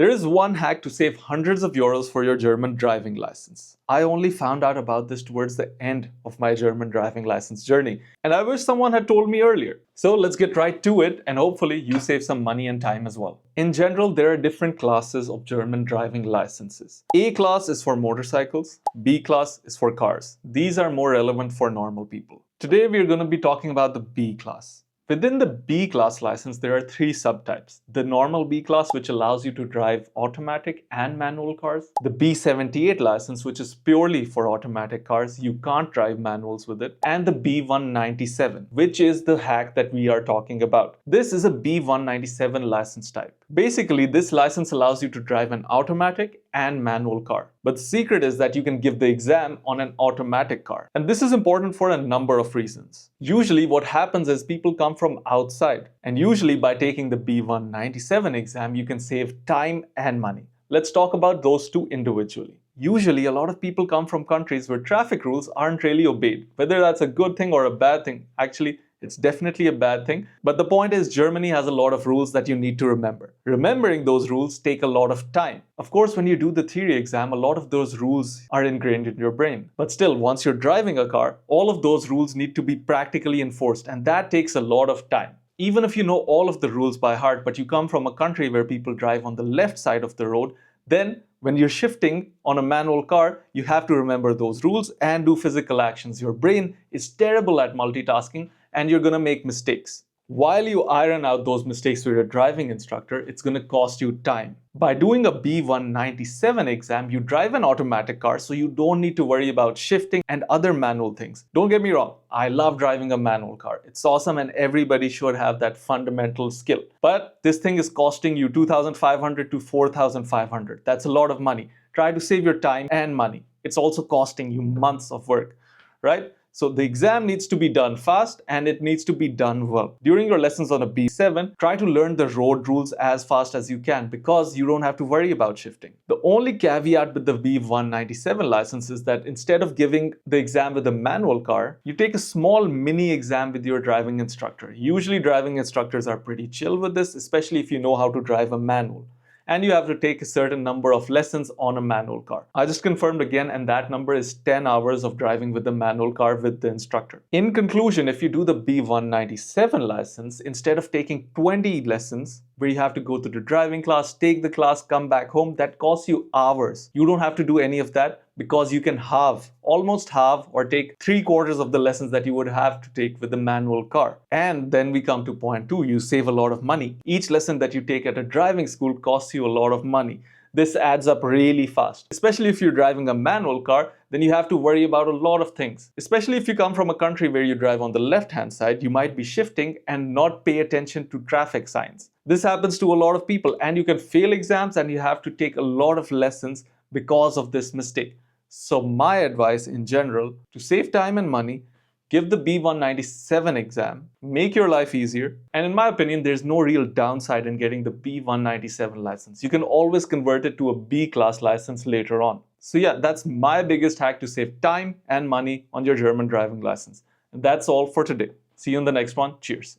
There is one hack to save hundreds of euros for your German driving license. I only found out about this towards the end of my German driving license journey, and I wish someone had told me earlier. So let's get right to it, and hopefully you save some money and time as well. In general, there are different classes of German driving licenses. A class is for motorcycles, B class is for cars. These are more relevant for normal people. Today we're going to be talking about the B class. Within the B class license, there are three subtypes. The normal B class, which allows you to drive automatic and manual cars. The B78 license, which is purely for automatic cars. You can't drive manuals with it. And the B197, which is the hack that we are talking about. This is a B197 license type. Basically, this license allows you to drive an automatic and manual car. But the secret is that you can give the exam on an automatic car. And this is important for a number of reasons. Usually what happens is people come from outside. And usually by taking the B197 exam, you can save time and money. Let's talk about those two individually. Usually a lot of people come from countries where traffic rules aren't really obeyed. Whether that's a good thing or a bad thing, actually, it's definitely a bad thing, but the point is Germany has a lot of rules that you need to remember. Remembering those rules take a lot of time. Of course, when you do the theory exam, a lot of those rules are ingrained in your brain. But still, once you're driving a car, all of those rules need to be practically enforced, and that takes a lot of time. Even if you know all of the rules by heart, but you come from a country where people drive on the left side of the road, then when you're shifting on a manual car, you have to remember those rules and do physical actions. Your brain is terrible at multitasking, and you're going to make mistakes. While you iron out those mistakes with your driving instructor, it's going to cost you time. By doing a B197 exam, you drive an automatic car, so you don't need to worry about shifting and other manual things. Don't get me wrong, I love driving a manual car. It's awesome and everybody should have that fundamental skill. But this thing is costing you 2,500 to 4,500. That's a lot of money. Try to save your time and money. It's also costing you months of work, right? So the exam needs to be done fast and it needs to be done well. During your lessons on a B7, try to learn the road rules as fast as you can because you don't have to worry about shifting. The only caveat with the B197 license is that instead of giving the exam with a manual car, you take a small mini exam with your driving instructor. Usually driving instructors are pretty chill with this, especially if you know how to drive a manual. And you have to take a certain number of lessons on a manual car. I just confirmed again, and that number is 10 hours of driving with the manual car with the instructor. In conclusion, if you do the B197 license, instead of taking 20 lessons, where you have to go to the driving class, take the class, come back home, that costs you hours. You don't have to do any of that because you can almost halve or take 3/4 of the lessons that you would have to take with the manual car. And then we come to point 2, you save a lot of money. Each lesson that you take at a driving school costs you a lot of money. This adds up really fast. Especially if you're driving a manual car, then you have to worry about a lot of things. Especially if you come from a country where you drive on the left-hand side, you might be shifting and not pay attention to traffic signs. This happens to a lot of people, and you can fail exams and you have to take a lot of lessons because of this mistake. So my advice in general, to save time and money, give the B197 exam, make your life easier, and in my opinion, there's no real downside in getting the B197 license. You can always convert it to a B class license later on. So yeah, that's my biggest hack to save time and money on your German driving license. And that's all for today. See you in the next one. Cheers.